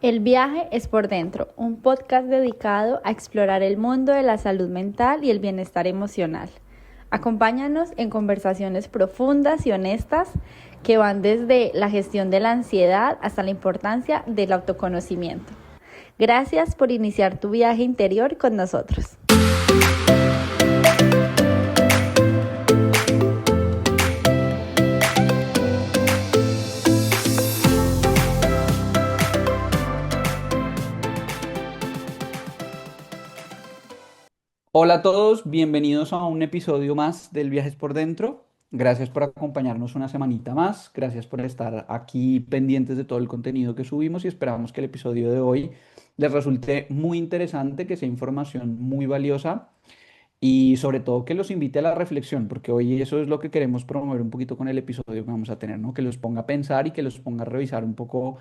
El viaje es por dentro, un podcast dedicado a explorar el mundo de la salud mental y el bienestar emocional. Acompáñanos en conversaciones profundas y honestas que van desde la gestión de la ansiedad hasta la importancia del autoconocimiento. Gracias por iniciar tu viaje interior con nosotros. Hola a todos, bienvenidos a un episodio más del Viajes por Dentro. Gracias por acompañarnos una semanita más. Gracias por estar aquí pendientes de todo el contenido que subimos y esperamos que el episodio de hoy les resulte muy interesante, que sea información muy valiosa y sobre todo que los invite a la reflexión, porque hoy eso es lo que queremos promover un poquito con el episodio que vamos a tener, ¿no? Que los ponga a pensar y que los ponga a revisar un poco,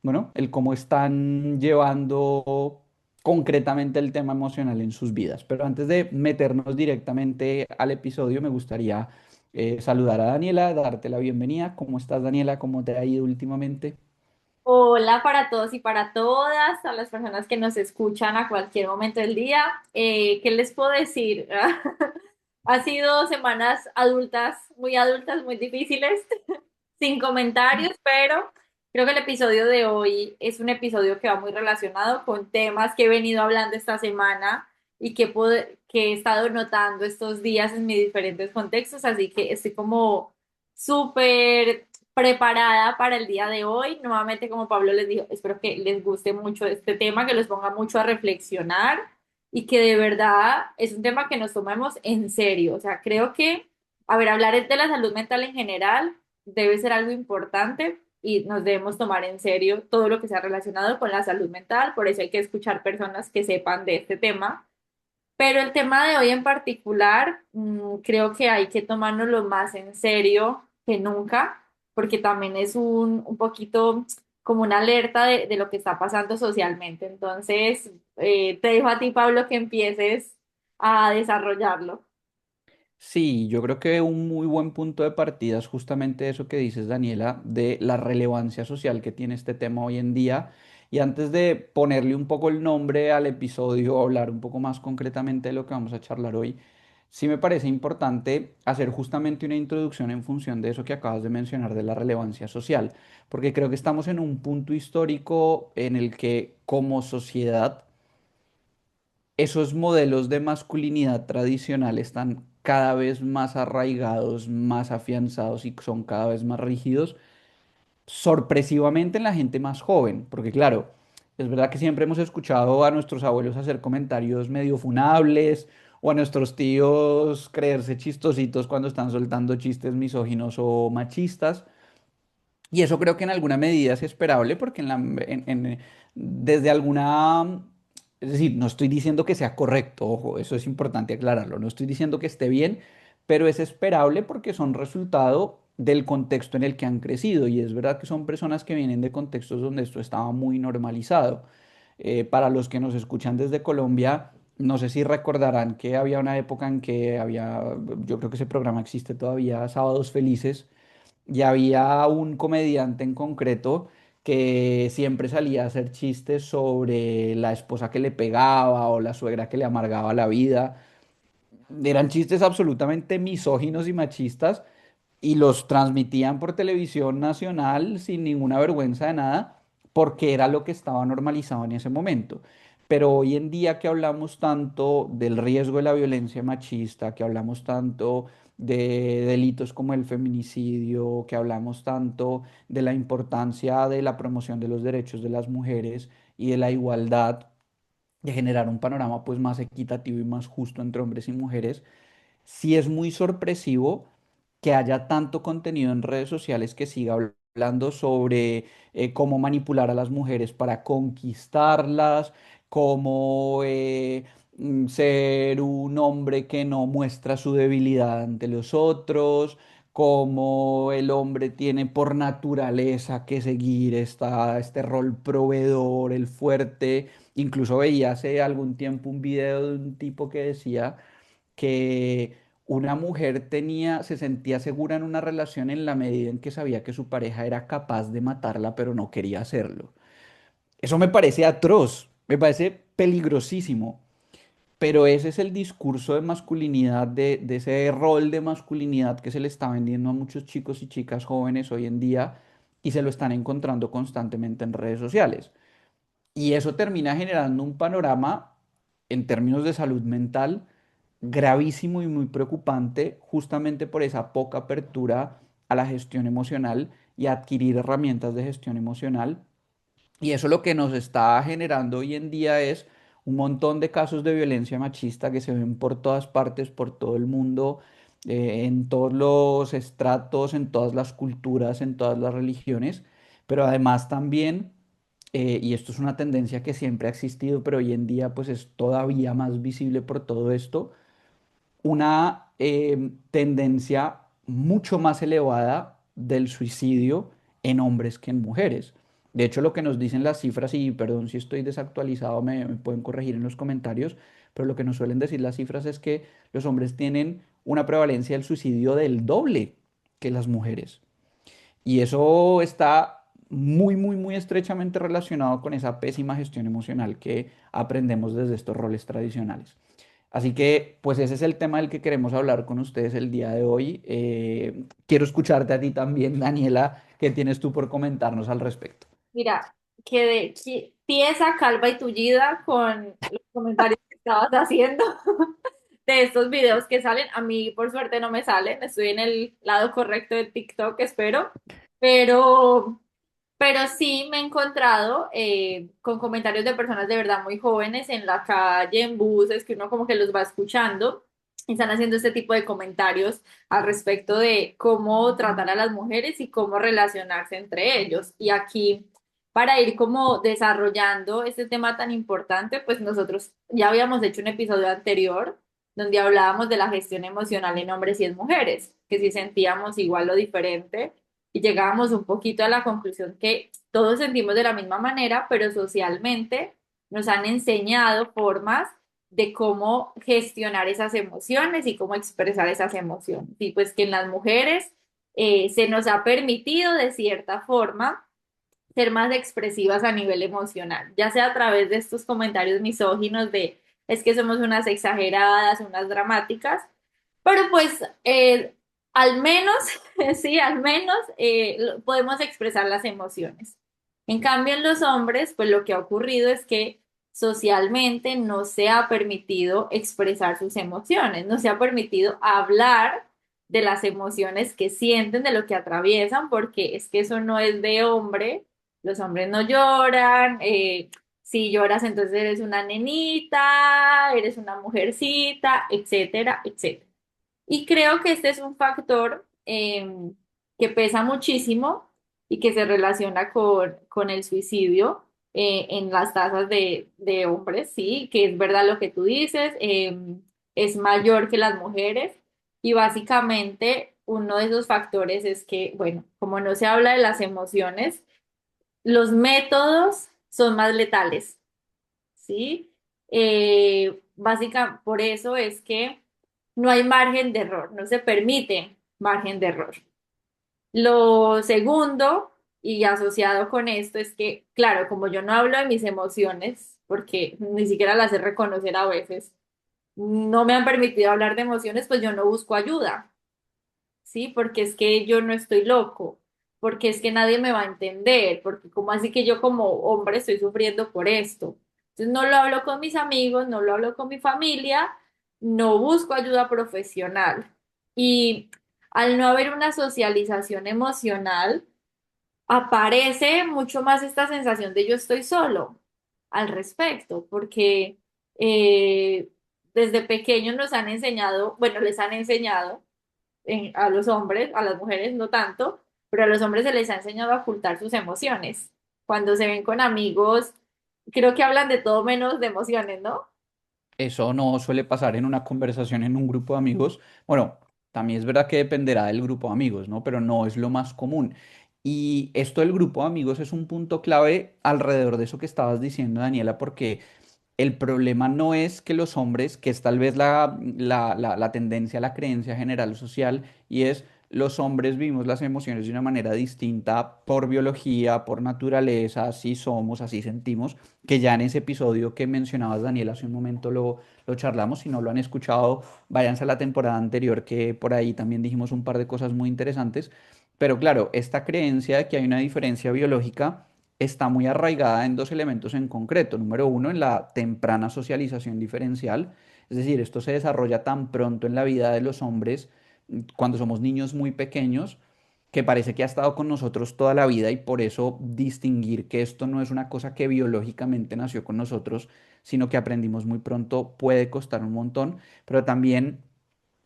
bueno, el cómo están llevando concretamente el tema emocional en sus vidas. Pero antes de meternos directamente al episodio, me gustaría saludar a Daniela, darte la bienvenida. ¿Cómo estás, Daniela? ¿Cómo te ha ido últimamente? Hola para todos y para todas, a las personas que nos escuchan a cualquier momento del día. ¿Qué les puedo decir? Ha sido semanas adultas, muy difíciles, sin comentarios, pero creo que el episodio de hoy es un episodio que va muy relacionado con temas que he venido hablando esta semana y que he estado notando estos días en mis diferentes contextos, así que estoy como súper preparada para el día de hoy. Nuevamente, como Pablo les dijo, espero que les guste mucho este tema, que los ponga mucho a reflexionar y que de verdad es un tema que nos tomemos en serio. O sea, creo que, a ver, hablar de la salud mental en general debe ser algo importante y nos debemos tomar en serio todo lo que sea relacionado con la salud mental. Por eso hay que escuchar personas que sepan de este tema. Pero el tema de hoy en particular, creo que hay que tomárnoslo más en serio que nunca, porque también es un poquito como una alerta de lo que está pasando socialmente. Entonces, te dejo a ti, Pablo, que empieces a desarrollarlo. Sí, yo creo que un muy buen punto de partida es justamente eso que dices, Daniela, de la relevancia social que tiene este tema hoy en día. Y antes de ponerle un poco el nombre al episodio o hablar un poco más concretamente de lo que vamos a charlar hoy, sí me parece importante hacer justamente una introducción en función de eso que acabas de mencionar de la relevancia social, porque creo que estamos en un punto histórico en el que como sociedad esos modelos de masculinidad tradicional están cada vez más arraigados, más afianzados y son cada vez más rígidos, sorpresivamente en la gente más joven, porque claro, es verdad que siempre hemos escuchado a nuestros abuelos hacer comentarios medio funables o a nuestros tíos creerse chistositos cuando están soltando chistes misóginos o machistas. Y eso creo que en alguna medida es esperable porque desde alguna, es decir, no estoy diciendo que sea correcto, ojo, eso es importante aclararlo, no estoy diciendo que esté bien, pero es esperable porque son resultado del contexto en el que han crecido y es verdad que son personas que vienen de contextos donde esto estaba muy normalizado. Para los que nos escuchan desde Colombia, no sé si recordarán que había una época en que había, yo creo que ese programa existe todavía, Sábados Felices y había un comediante en concreto que siempre salía a hacer chistes sobre la esposa que le pegaba o la suegra que le amargaba la vida. Eran chistes absolutamente misóginos y machistas y los transmitían por televisión nacional sin ninguna vergüenza de nada, porque era lo que estaba normalizado en ese momento. Pero hoy en día que hablamos tanto del riesgo de la violencia machista, que hablamos tanto de delitos como el feminicidio, que hablamos tanto de la importancia de la promoción de los derechos de las mujeres y de la igualdad, de generar un panorama pues más equitativo y más justo entre hombres y mujeres, sí es muy sorpresivo que haya tanto contenido en redes sociales que siga hablando sobre cómo manipular a las mujeres para conquistarlas, cómo ser un hombre que no muestra su debilidad ante los otros, cómo el hombre tiene por naturaleza que seguir este rol proveedor, el fuerte. Incluso veía hace algún tiempo un video de un tipo que decía que una mujer se sentía segura en una relación en la medida en que sabía que su pareja era capaz de matarla, pero no quería hacerlo. Eso me parece atroz, me parece peligrosísimo. Pero ese es el discurso de masculinidad, de ese rol de masculinidad que se le está vendiendo a muchos chicos y chicas jóvenes hoy en día y se lo están encontrando constantemente en redes sociales. Y eso termina generando un panorama en términos de salud mental gravísimo y muy preocupante justamente por esa poca apertura a la gestión emocional y a adquirir herramientas de gestión emocional. Y eso lo que nos está generando hoy en día es un montón de casos de violencia machista que se ven por todas partes, por todo el mundo, en todos los estratos, en todas las culturas, en todas las religiones, pero además también, y esto es una tendencia que siempre ha existido, pero hoy en día pues es todavía más visible por todo esto, una tendencia mucho más elevada del suicidio en hombres que en mujeres. De hecho, lo que nos dicen las cifras, y perdón si estoy desactualizado, me pueden corregir en los comentarios, pero lo que nos suelen decir las cifras es que los hombres tienen una prevalencia del suicidio del doble que las mujeres. Y eso está muy, muy, muy estrechamente relacionado con esa pésima gestión emocional que aprendemos desde estos roles tradicionales. Así que, pues ese es el tema del que queremos hablar con ustedes el día de hoy. Quiero escucharte a ti también, Daniela. ¿Qué tienes tú por comentarnos al respecto? Mira, quedé pieza, calva y tullida con los comentarios que estabas haciendo de estos videos que salen. A mí, por suerte, no me salen. Estoy en el lado correcto de TikTok, espero. Pero, pero sí me he encontrado con comentarios de personas de verdad muy jóvenes en la calle, en buses, que uno como que los va escuchando y están haciendo este tipo de comentarios al respecto de cómo tratar a las mujeres y cómo relacionarse entre ellos. Y aquí, para ir como desarrollando este tema tan importante, pues nosotros ya habíamos hecho un episodio anterior donde hablábamos de la gestión emocional en hombres y en mujeres, que si sentíamos igual o diferente y llegábamos un poquito a la conclusión que todos sentimos de la misma manera, pero socialmente nos han enseñado formas de cómo gestionar esas emociones y cómo expresar esas emociones. Y pues que en las mujeres se nos ha permitido de cierta forma ser más expresivas a nivel emocional, ya sea a través de estos comentarios misóginos de es que somos unas exageradas, unas dramáticas, pero pues al menos, sí, al menos podemos expresar las emociones. En cambio, en los hombres, pues lo que ha ocurrido es que socialmente no se ha permitido expresar sus emociones, no se ha permitido hablar de las emociones que sienten, de lo que atraviesan, porque es que eso no es de hombre, los hombres no lloran, si lloras entonces eres una nenita, eres una mujercita, etcétera, etcétera. Y creo que este es un factor que pesa muchísimo y que se relaciona con el suicidio en las tasas de hombres, sí, que es verdad lo que tú dices, es mayor que las mujeres y básicamente uno de esos factores es que, bueno, como no se habla de las emociones, los métodos son más letales, ¿sí? Por eso es que no hay margen de error, no se permite margen de error. Lo segundo, y asociado con esto, es que, claro, como yo no hablo de mis emociones, porque ni siquiera las sé reconocer a veces, no me han permitido hablar de emociones, pues yo no busco ayuda. ¿Sí? Porque es que yo no estoy loco, porque es que nadie me va a entender, porque como así que yo como hombre estoy sufriendo por esto. Entonces no lo hablo con mis amigos, no lo hablo con mi familia, no busco ayuda profesional. Y al no haber una socialización emocional, aparece mucho más esta sensación de yo estoy solo al respecto, porque desde pequeños nos han enseñado, bueno, les han enseñado a los hombres, a las mujeres no tanto, pero a los hombres se les ha enseñado a ocultar sus emociones. Cuando se ven con amigos, creo que hablan de todo menos de emociones, ¿no? Eso no suele pasar en una conversación en un grupo de amigos. Bueno, también es verdad que dependerá del grupo de amigos, ¿no? Pero no es lo más común. Y esto del grupo de amigos es un punto clave alrededor de eso que estabas diciendo, Daniela, porque el problema no es que los hombres, que es tal vez la tendencia, la creencia general social, y es los hombres vivimos las emociones de una manera distinta por biología, por naturaleza, así somos, así sentimos, que ya en ese episodio que mencionabas, Daniel, hace un momento lo charlamos. Si no lo han escuchado, váyanse a la temporada anterior, que por ahí también dijimos un par de cosas muy interesantes. Pero claro, esta creencia de que hay una diferencia biológica está muy arraigada en dos elementos en concreto. Número uno, en la temprana socialización diferencial. Es decir, esto se desarrolla tan pronto en la vida de los hombres, cuando somos niños muy pequeños, que parece que ha estado con nosotros toda la vida, y por eso distinguir que esto no es una cosa que biológicamente nació con nosotros, sino que aprendimos muy pronto, puede costar un montón. Pero también,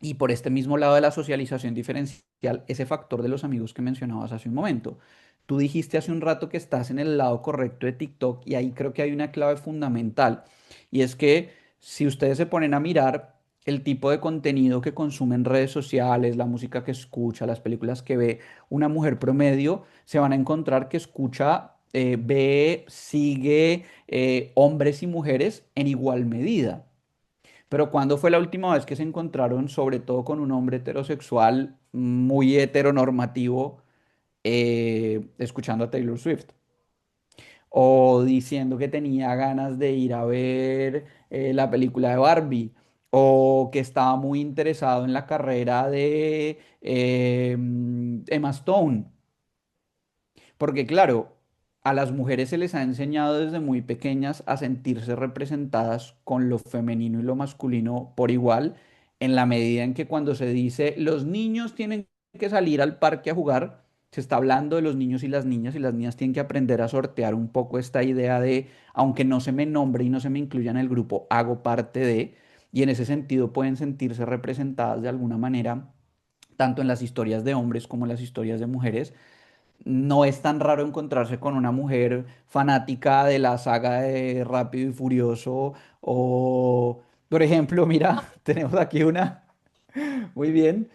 y por este mismo lado de la socialización diferencial, ese factor de los amigos que mencionabas hace un momento. Tú dijiste hace un rato que estás en el lado correcto de TikTok, y ahí creo que hay una clave fundamental, y es que si ustedes se ponen a mirar el tipo de contenido que consume en redes sociales, la música que escucha, las películas que ve una mujer promedio, se van a encontrar que escucha, ve, sigue hombres y mujeres en igual medida. Pero ¿cuándo fue la última vez que se encontraron, sobre todo con un hombre heterosexual muy heteronormativo, escuchando a Taylor Swift? O diciendo que tenía ganas de ir a ver la película de Barbie, o que estaba muy interesado en la carrera de Emma Stone. Porque claro, a las mujeres se les ha enseñado desde muy pequeñas a sentirse representadas con lo femenino y lo masculino por igual, en la medida en que cuando se dice los niños tienen que salir al parque a jugar, se está hablando de los niños y las niñas tienen que aprender a sortear un poco esta idea de, aunque no se me nombre y no se me incluya en el grupo, hago parte de, y en ese sentido pueden sentirse representadas de alguna manera, tanto en las historias de hombres como en las historias de mujeres. No es tan raro encontrarse con una mujer fanática de la saga de Rápido y Furioso, o, por ejemplo, mira, tenemos aquí una, muy bien,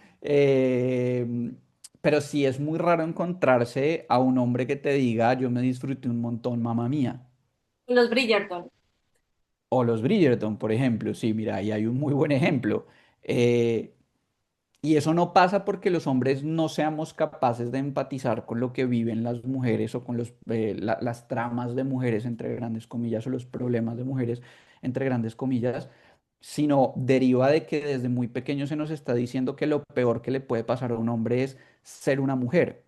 pero sí es muy raro encontrarse a un hombre que te diga, yo me disfruté un montón, mamá mía. Los Bridgerton. O los Bridgerton, por ejemplo, sí, mira, ahí hay un muy buen ejemplo. Eh, Y eso no pasa porque los hombres no seamos capaces de empatizar con lo que viven las mujeres, o con las tramas de mujeres, entre grandes comillas, o los problemas de mujeres, entre grandes comillas, sino deriva de que desde muy pequeño se nos está diciendo que lo peor que le puede pasar a un hombre es ser una mujer.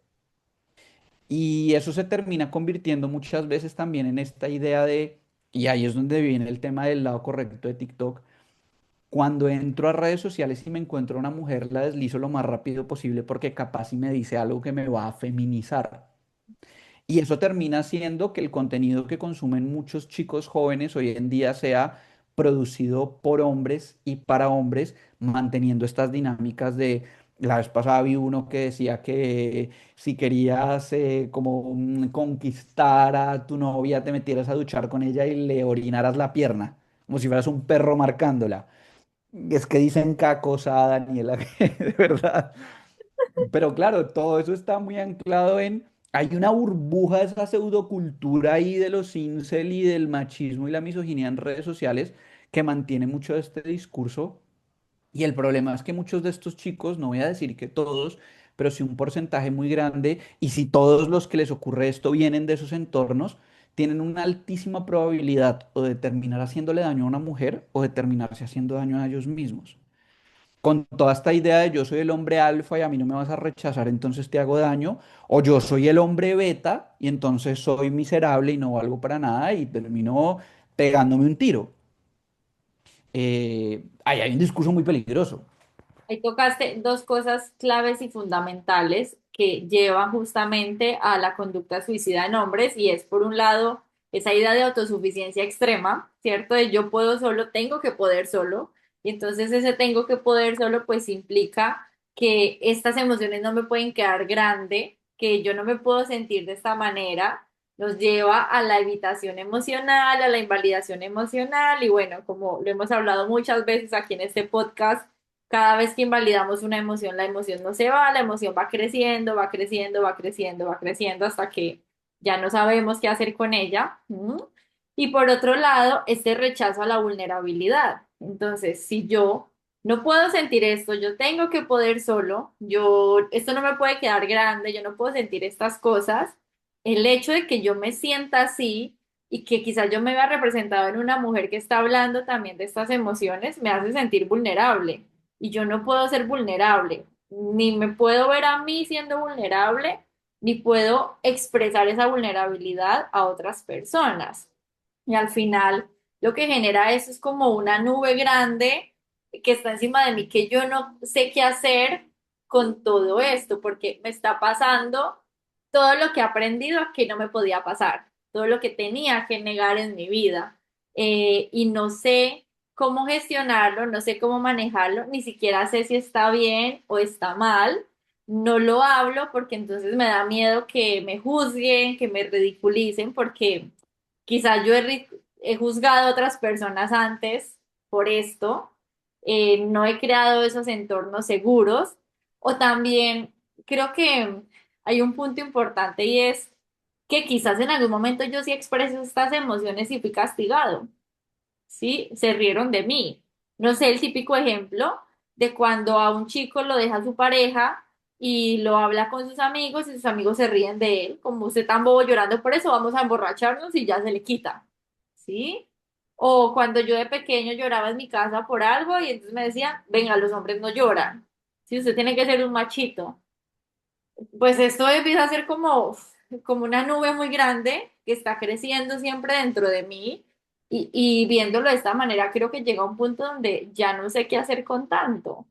Y eso se termina convirtiendo muchas veces también en esta idea de, y ahí es donde viene el tema del lado correcto de TikTok. Cuando entro a redes sociales y me encuentro a una mujer, la deslizo lo más rápido posible, porque capaz si me dice algo que me va a feminizar. Y eso termina haciendo que el contenido que consumen muchos chicos jóvenes hoy en día sea producido por hombres y para hombres, manteniendo estas dinámicas de... La vez pasada vi uno que decía que si querías como conquistar a tu novia, te metieras a duchar con ella y le orinaras la pierna, como si fueras un perro marcándola. Es que dicen cada cosa, Daniela, que de verdad. Pero claro, todo eso está muy anclado en... Hay una burbuja de esa pseudocultura ahí de los incel y del machismo y la misoginia en redes sociales, que mantiene mucho de este discurso. Y el problema es que muchos de estos chicos, no voy a decir que todos, pero sí un porcentaje muy grande, y si todos los que les ocurre esto vienen de esos entornos, tienen una altísima probabilidad o de terminar haciéndole daño a una mujer, o de terminarse haciendo daño a ellos mismos. Con toda esta idea de yo soy el hombre alfa y a mí no me vas a rechazar, entonces te hago daño, o yo soy el hombre beta y entonces soy miserable y no valgo para nada y termino pegándome un tiro. Ahí hay un discurso muy peligroso. Ahí tocaste dos cosas claves y fundamentales que llevan justamente a la conducta suicida en hombres, y es por un lado esa idea de autosuficiencia extrema, ¿cierto? De yo puedo solo, tengo que poder solo, y entonces ese tengo que poder solo pues implica que estas emociones no me pueden quedar grande, que yo no me puedo sentir de esta manera, nos lleva a la evitación emocional, a la invalidación emocional, y bueno, como lo hemos hablado muchas veces aquí en este podcast, cada vez que invalidamos una emoción, la emoción no se va, la emoción va creciendo, va creciendo, va creciendo, va creciendo hasta que ya no sabemos qué hacer con ella. ¿Mm? Y por otro lado, este rechazo a la vulnerabilidad. Entonces, si yo no puedo sentir esto, yo tengo que poder solo, esto no me puede quedar grande, yo no puedo sentir estas cosas. El hecho de que yo me sienta así y que quizás yo me vea representado en una mujer que está hablando también de estas emociones, me hace sentir vulnerable. Y yo no puedo ser vulnerable, ni me puedo ver a mí siendo vulnerable, ni puedo expresar esa vulnerabilidad a otras personas. Y al final, lo que genera eso es como una nube grande que está encima de mí, que yo no sé qué hacer con todo esto, porque me está pasando todo lo que he aprendido que no me podía pasar, todo lo que tenía que negar en mi vida. Y no sé cómo gestionarlo, no sé cómo manejarlo, ni siquiera sé si está bien o está mal. No lo hablo porque entonces me da miedo que me juzguen, que me ridiculicen, porque quizás he juzgado a otras personas antes por esto, no he creado esos entornos seguros, o también creo que hay un punto importante y es que quizás en algún momento yo sí expreso estas emociones y fui castigado, ¿sí? Se rieron de mí. No sé, el típico ejemplo de cuando a un chico lo deja su pareja y lo habla con sus amigos y sus amigos se ríen de él, como usted tan bobo llorando por eso, vamos a emborracharnos y ya se le quita, ¿sí? O cuando yo de pequeño lloraba en mi casa por algo y entonces me decían, venga, los hombres no lloran, ¿sí? Usted tiene que ser un machito. Pues esto empieza a ser como una nube muy grande que está creciendo siempre dentro de mí y viéndolo de esta manera creo que llega un punto donde ya no sé qué hacer con tanto.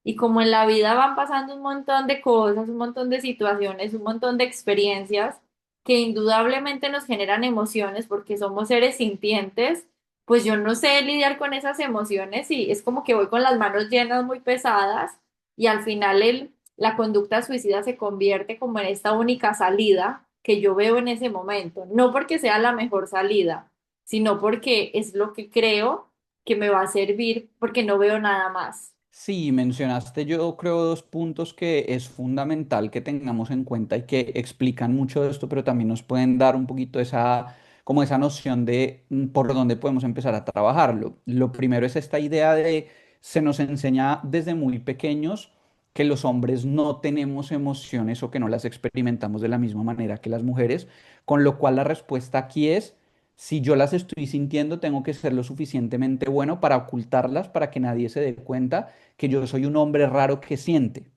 Y como en la vida van pasando un montón de cosas, un montón de situaciones, un montón de experiencias que indudablemente nos generan emociones porque somos seres sintientes, pues yo no sé lidiar con esas emociones y es como que voy con las manos llenas muy pesadas y al final la conducta suicida se convierte como en esta única salida que yo veo en ese momento, no porque sea la mejor salida, sino porque es lo que creo que me va a servir porque no veo nada más. Sí, mencionaste yo creo dos puntos que es fundamental que tengamos en cuenta y que explican mucho de esto, pero también nos pueden dar un poquito esa, como esa noción de por dónde podemos empezar a trabajarlo. Lo primero es esta idea de, se nos enseña desde muy pequeños que los hombres no tenemos emociones o que no las experimentamos de la misma manera que las mujeres, con lo cual la respuesta aquí es si yo las estoy sintiendo, tengo que ser lo suficientemente bueno para ocultarlas, para que nadie se dé cuenta que yo soy un hombre raro que siente.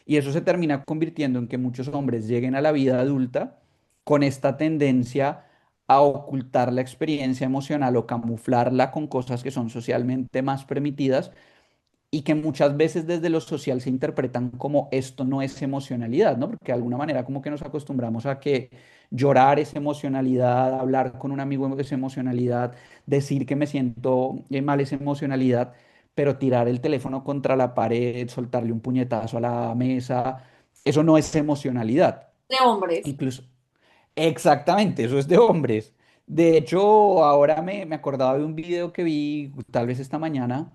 Y eso se termina convirtiendo en que muchos hombres lleguen a la vida adulta con esta tendencia a ocultar la experiencia emocional o camuflarla con cosas que son socialmente más permitidas y que muchas veces desde lo social se interpretan como esto no es emocionalidad, ¿no? Porque de alguna manera como que nos acostumbramos a que llorar es emocionalidad, hablar con un amigo es emocionalidad, decir que me siento mal es emocionalidad, pero tirar el teléfono contra la pared, soltarle un puñetazo a la mesa, eso no es emocionalidad. De hombres. Incluso, exactamente, eso es de hombres. De hecho, ahora me acordaba de un video que vi tal vez esta mañana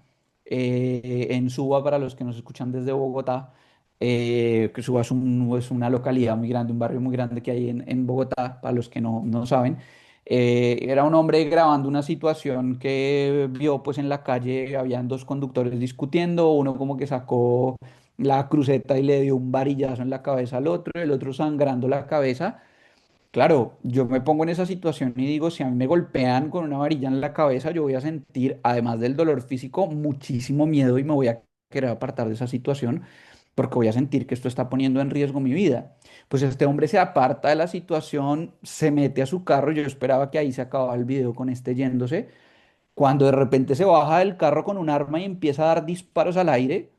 en Suba, para los que nos escuchan desde Bogotá, que Suba es una localidad muy grande, un barrio muy grande que hay en Bogotá, para los que no saben. Era un hombre grabando una situación que vio pues en la calle, habían dos conductores discutiendo, uno como que sacó la cruceta y le dio un varillazo en la cabeza al otro, el otro sangrando la cabeza. Claro, yo me pongo en esa situación y digo, si a mí me golpean con una varilla en la cabeza, yo voy a sentir, además del dolor físico, muchísimo miedo y me voy a querer apartar de esa situación porque voy a sentir que esto está poniendo en riesgo mi vida. Pues este hombre se aparta de la situación, se mete a su carro, yo esperaba que ahí se acababa el video con este yéndose, cuando de repente se baja del carro con un arma y empieza a dar disparos al aire.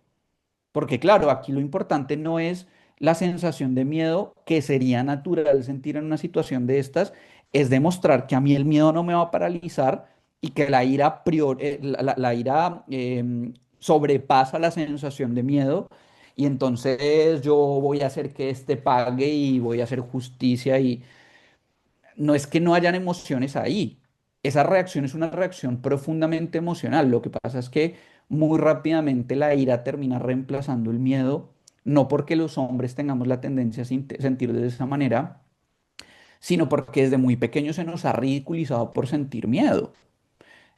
Porque claro, aquí lo importante no es la sensación de miedo que sería natural sentir en una situación de estas, es demostrar que a mí el miedo no me va a paralizar y que la ira, la ira sobrepasa la sensación de miedo y entonces yo voy a hacer que este pague y voy a hacer justicia y no es que no hayan emociones ahí. Esa reacción es una reacción profundamente emocional. Lo que pasa es que muy rápidamente la ira termina reemplazando el miedo, no porque los hombres tengamos la tendencia a sentir de esa manera, sino porque desde muy pequeños se nos ha ridiculizado por sentir miedo.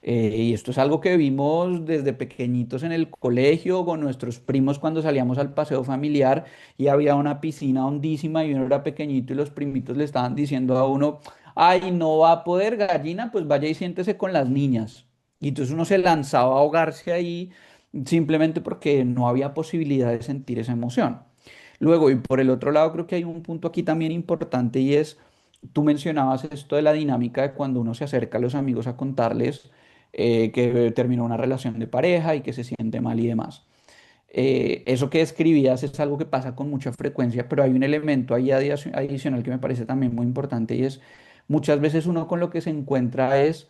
Y esto es algo que vimos desde pequeñitos en el colegio, con nuestros primos cuando salíamos al paseo familiar y había una piscina hondísima y uno era pequeñito y los primitos le estaban diciendo a uno, ay, no va a poder gallina, pues vaya y siéntese con las niñas. Y entonces uno se lanzaba a ahogarse ahí simplemente porque no había posibilidad de sentir esa emoción. Luego, y por el otro lado, creo que hay un punto aquí también importante y es, tú mencionabas esto de la dinámica de cuando uno se acerca a los amigos a contarles que terminó una relación de pareja y que se siente mal y demás. Eso que describías es algo que pasa con mucha frecuencia, pero hay un elemento ahí adicional que me parece también muy importante y es muchas veces uno con lo que se encuentra es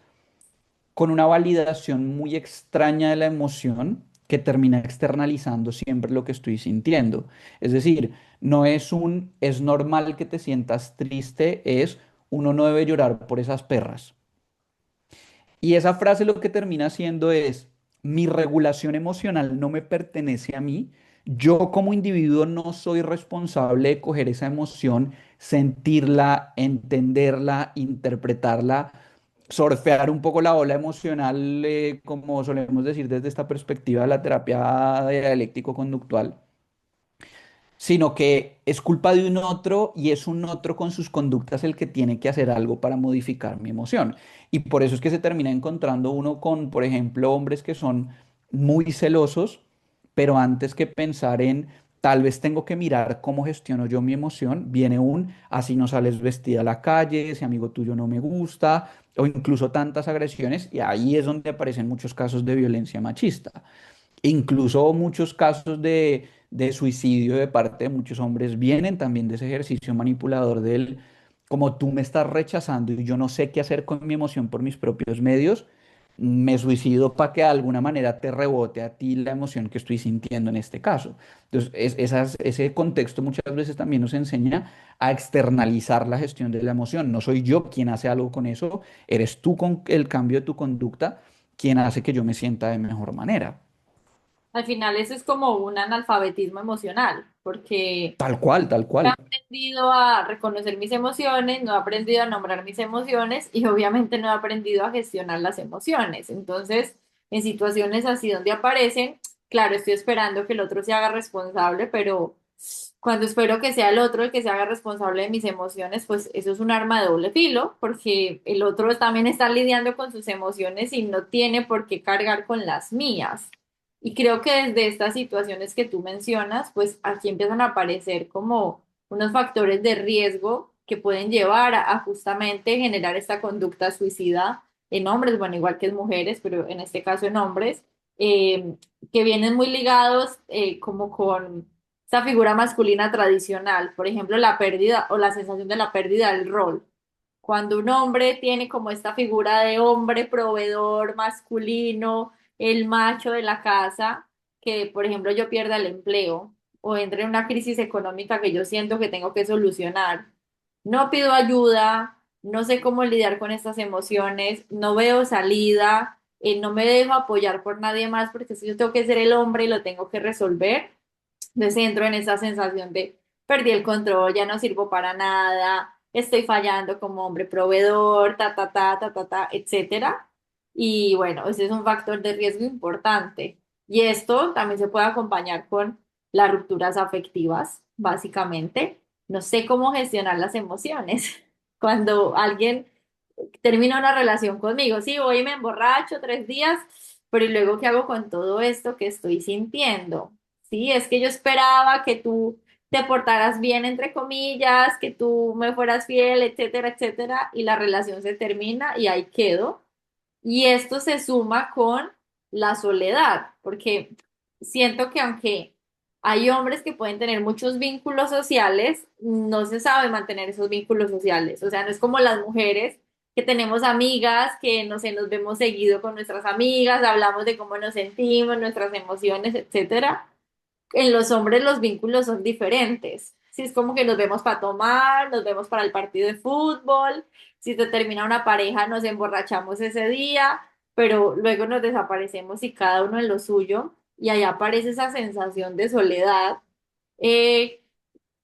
con una validación muy extraña de la emoción que termina externalizando siempre lo que estoy sintiendo. Es decir, no es un es normal que te sientas triste, es uno no debe llorar por esas perras. Y esa frase lo que termina haciendo es, mi regulación emocional no me pertenece a mí. Yo como individuo no soy responsable de coger esa emoción, sentirla, entenderla, interpretarla, surfear un poco la ola emocional, como solemos decir desde esta perspectiva de la terapia dialéctico-conductual, sino que es culpa de un otro y es un otro con sus conductas el que tiene que hacer algo para modificar mi emoción. Y por eso es que se termina encontrando uno con, por ejemplo, hombres que son muy celosos, pero antes que pensar en tal vez tengo que mirar cómo gestiono yo mi emoción, viene un así no sales vestida a la calle, ese amigo tuyo no me gusta, o incluso tantas agresiones, y ahí es donde aparecen muchos casos de violencia machista. Incluso muchos casos de suicidio de parte de muchos hombres vienen también de ese ejercicio manipulador del, como tú me estás rechazando y yo no sé qué hacer con mi emoción por mis propios medios, me suicido para que de alguna manera te rebote a ti la emoción que estoy sintiendo en este caso. Entonces, ese contexto muchas veces también nos enseña a externalizar la gestión de la emoción. No soy yo quien hace algo con eso, eres tú con el cambio de tu conducta quien hace que yo me sienta de mejor manera. Al final eso es como un analfabetismo emocional, porque Tal cual, tal he cual. aprendido a reconocer mis emociones, no he aprendido a nombrar mis emociones y obviamente no he aprendido a gestionar las emociones. Entonces, en situaciones así donde aparecen, claro, estoy esperando que el otro se haga responsable, pero cuando espero que sea el otro el que se haga responsable de mis emociones, pues eso es un arma de doble filo, porque el otro también está lidiando con sus emociones y no tiene por qué cargar con las mías. Y creo que desde estas situaciones que tú mencionas, pues aquí empiezan a aparecer como unos factores de riesgo que pueden llevar a justamente generar esta conducta suicida en hombres, bueno, igual que en mujeres, pero en este caso en hombres, eh, que vienen muy ligados como con esa figura masculina tradicional, por ejemplo, la pérdida o la sensación de la pérdida del rol. Cuando un hombre tiene como esta figura de hombre proveedor masculino, el macho de la casa, que por ejemplo yo pierda el empleo o entre en una crisis económica que yo siento que tengo que solucionar. No pido ayuda, no sé cómo lidiar con estas emociones, no veo salida, no me dejo apoyar por nadie más porque si yo tengo que ser el hombre y lo tengo que resolver, me centro en esa sensación de perdí el control, ya no sirvo para nada, estoy fallando como hombre proveedor, etcétera. Y bueno, ese es un factor de riesgo importante. Y esto también se puede acompañar con las rupturas afectivas, básicamente. No sé cómo gestionar las emociones. Cuando alguien termina una relación conmigo, sí, voy y me emborracho 3 días, pero ¿y luego qué hago con todo esto que estoy sintiendo? Sí, es que yo esperaba que tú te portaras bien, entre comillas, que tú me fueras fiel, etcétera, etcétera, y la relación se termina y ahí quedo. Y esto se suma con la soledad, porque siento que aunque hay hombres que pueden tener muchos vínculos sociales, no se sabe mantener esos vínculos sociales. O sea, no es como las mujeres que tenemos amigas, que no sé, nos vemos seguido con nuestras amigas, hablamos de cómo nos sentimos, nuestras emociones, etcétera. En los hombres los vínculos son diferentes. Si es como que nos vemos para tomar, nos vemos para el partido de fútbol, si se termina una pareja nos emborrachamos ese día, pero luego nos desaparecemos y cada uno en lo suyo y ahí aparece esa sensación de soledad. Eh,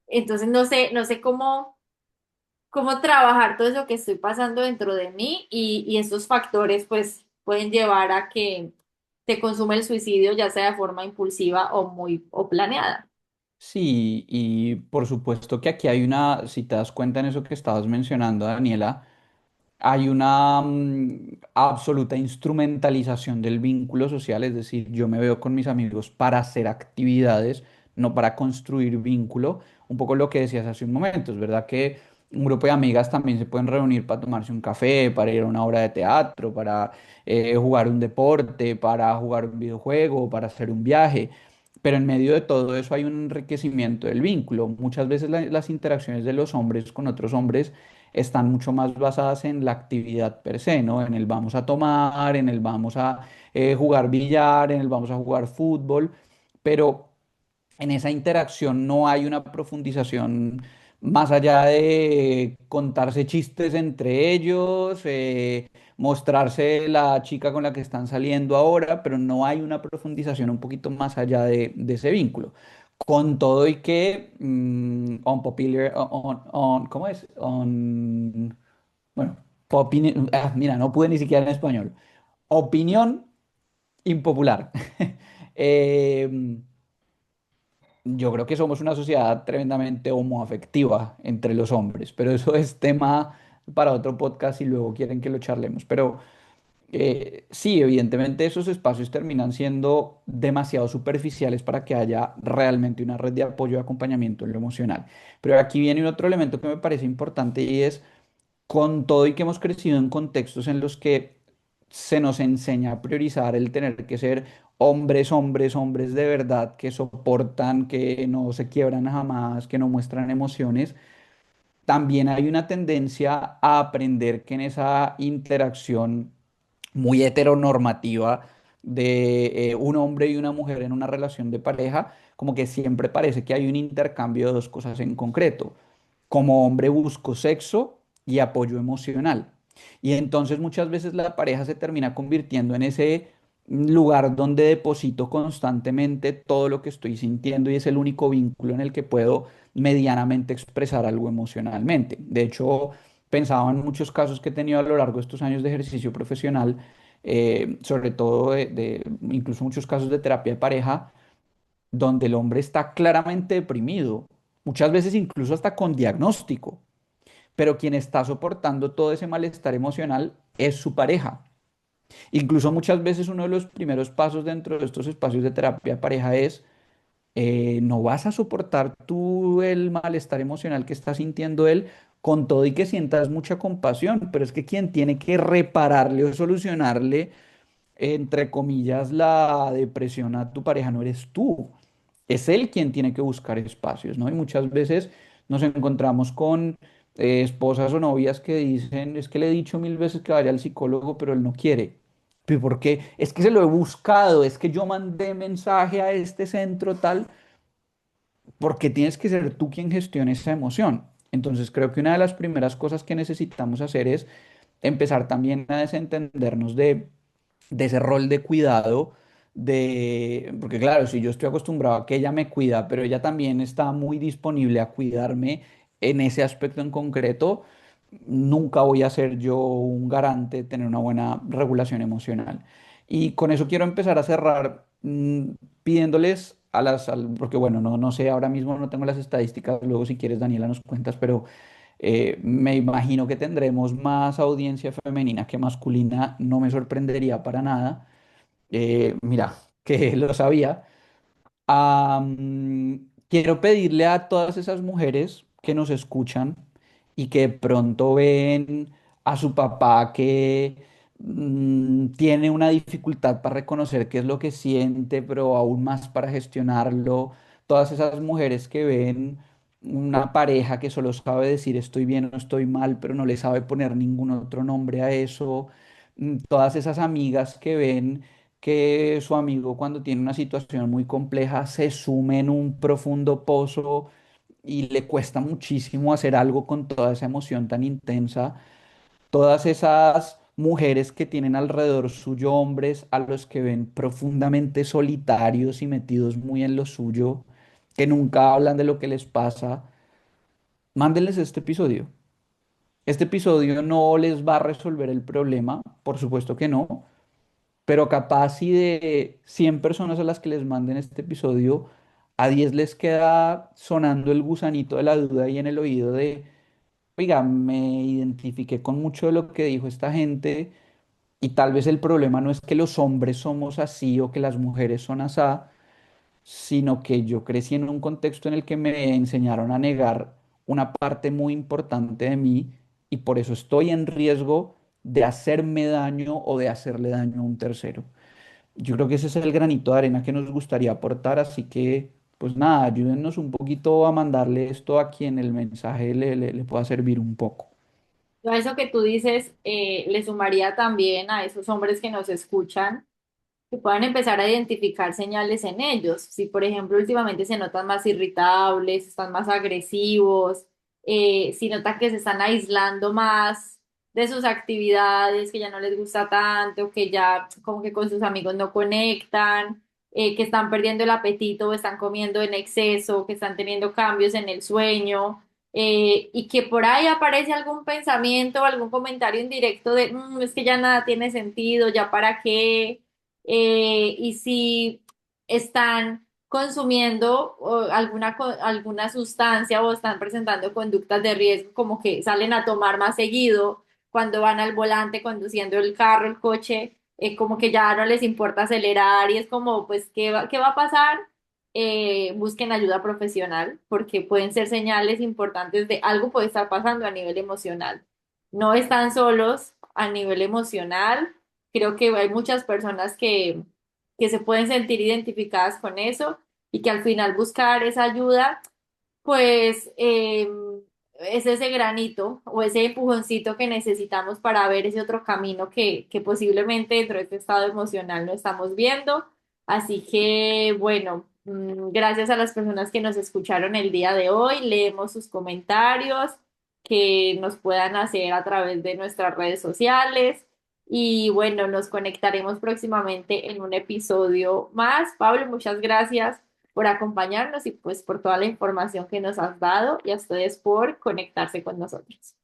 entonces no sé cómo trabajar todo eso que estoy pasando dentro de mí y estos factores pues pueden llevar a que te consuma el suicidio, ya sea de forma impulsiva o muy o planeada. Sí, y por supuesto que aquí hay una, si te das cuenta en eso que estabas mencionando, Daniela, hay una absoluta instrumentalización del vínculo social, es decir, yo me veo con mis amigos para hacer actividades, no para construir vínculo. Un poco lo que decías hace un momento, es verdad que un grupo de amigas también se pueden reunir para tomarse un café, para ir a una obra de teatro, para jugar un deporte, para jugar un videojuego, para hacer un viaje. Pero en medio de todo eso hay un enriquecimiento del vínculo. Muchas veces las interacciones de los hombres con otros hombres están mucho más basadas en la actividad per se, ¿no? En el vamos a tomar, en el vamos a jugar billar, en el vamos a jugar fútbol, pero en esa interacción no hay una profundización más allá de contarse chistes entre ellos, mostrarse la chica con la que están saliendo ahora, pero no hay una profundización un poquito más allá de ese vínculo. Con todo y que unpopular, ¿cómo es? Bueno, mira, no pude ni siquiera en español. Opinión impopular. Em, yo creo que somos una sociedad tremendamente homoafectiva entre los hombres, pero eso es tema para otro podcast y luego quieren que lo charlemos. Pero sí, evidentemente esos espacios terminan siendo demasiado superficiales para que haya realmente una red de apoyo y acompañamiento en lo emocional. Pero aquí viene un otro elemento que me parece importante y es con todo y que hemos crecido en contextos en los que se nos enseña a priorizar el tener que ser hombres, hombres, hombres de verdad, que soportan, que no se quiebran jamás, que no muestran emociones, también hay una tendencia a aprender que en esa interacción muy heteronormativa de un hombre y una mujer en una relación de pareja, como que siempre parece que hay un intercambio de dos cosas en concreto. Como hombre busco sexo y apoyo emocional. Y entonces muchas veces la pareja se termina convirtiendo en ese lugar donde deposito constantemente todo lo que estoy sintiendo y es el único vínculo en el que puedo medianamente expresar algo emocionalmente. De hecho, pensaba en muchos casos que he tenido a lo largo de estos años de ejercicio profesional, sobre todo incluso muchos casos de terapia de pareja, donde el hombre está claramente deprimido, muchas veces incluso hasta con diagnóstico, pero quien está soportando todo ese malestar emocional es su pareja. Incluso muchas veces uno de los primeros pasos dentro de estos espacios de terapia de pareja es, no vas a soportar tú el malestar emocional que está sintiendo él, con todo y que sientas mucha compasión, pero es que quien tiene que repararle o solucionarle, entre comillas, la depresión a tu pareja no eres tú, es él quien tiene que buscar espacios, ¿no? Y muchas veces nos encontramos con esposas o novias que dicen, es que le he dicho mil veces que vaya al psicólogo, pero él no quiere. ¿Pero por qué? Es que se lo he buscado, es que yo mandé mensaje a este centro tal, porque tienes que ser tú quien gestione esa emoción. Entonces creo que una de las primeras cosas que necesitamos hacer es empezar también a desentendernos de ese rol de cuidado, porque claro, si yo estoy acostumbrado a que ella me cuida, pero ella también está muy disponible a cuidarme en ese aspecto en concreto, nunca voy a ser yo un garante de tener una buena regulación emocional. Y con eso quiero empezar a cerrar, pidiéndoles porque bueno, no sé, ahora mismo no tengo las estadísticas, luego si quieres, Daniela, nos cuentas, pero me imagino que tendremos más audiencia femenina que masculina, no me sorprendería para nada. Mira, que lo sabía. Quiero pedirle a todas esas mujeres que nos escuchan y que de pronto ven a su papá que tiene una dificultad para reconocer qué es lo que siente, pero aún más para gestionarlo. Todas esas mujeres que ven una pareja que solo sabe decir estoy bien o estoy mal, pero no le sabe poner ningún otro nombre a eso. Todas esas amigas que ven que su amigo cuando tiene una situación muy compleja se sume en un profundo pozo y le cuesta muchísimo hacer algo con toda esa emoción tan intensa. Todas esas mujeres que tienen alrededor suyo hombres a los que ven profundamente solitarios y metidos muy en lo suyo, que nunca hablan de lo que les pasa, mándenles este episodio. Este episodio no les va a resolver el problema, por supuesto que no, pero capaz si de 100 personas a las que les manden este episodio, a 10 les queda sonando el gusanito de la duda ahí en el oído de, oiga, me identifiqué con mucho de lo que dijo esta gente y tal vez el problema no es que los hombres somos así o que las mujeres son asá, sino que yo crecí en un contexto en el que me enseñaron a negar una parte muy importante de mí y por eso estoy en riesgo de hacerme daño o de hacerle daño a un tercero. Yo creo que ese es el granito de arena que nos gustaría aportar, así que pues nada, ayúdennos un poquito a mandarle esto a quien el mensaje le pueda servir un poco. Yo a eso que tú dices, le sumaría también a esos hombres que nos escuchan que puedan empezar a identificar señales en ellos. Si, por ejemplo, últimamente se notan más irritables, están más agresivos, si notan que se están aislando más de sus actividades, que ya no les gusta tanto, que ya como que con sus amigos no conectan, que están perdiendo el apetito o están comiendo en exceso, que están teniendo cambios en el sueño. Y que por ahí aparece algún pensamiento o algún comentario indirecto de, es que ya nada tiene sentido, ya para qué, y si están consumiendo alguna sustancia o están presentando conductas de riesgo, como que salen a tomar más seguido cuando van al volante conduciendo el carro, el coche, como que ya no les importa acelerar y es como, pues, qué va a pasar? Busquen ayuda profesional porque pueden ser señales importantes de algo puede estar pasando a nivel emocional. No están solos a nivel emocional. Creo que hay muchas personas que se pueden sentir identificadas con eso y que al final buscar esa ayuda, pues es ese granito o ese empujoncito que necesitamos para ver ese otro camino que posiblemente dentro de este estado emocional no estamos viendo. Así que, bueno, gracias a las personas que nos escucharon el día de hoy. Leemos sus comentarios que nos puedan hacer a través de nuestras redes sociales. Y bueno, nos conectaremos próximamente en un episodio más. Pablo, muchas gracias por acompañarnos y pues por toda la información que nos has dado y a ustedes por conectarse con nosotros.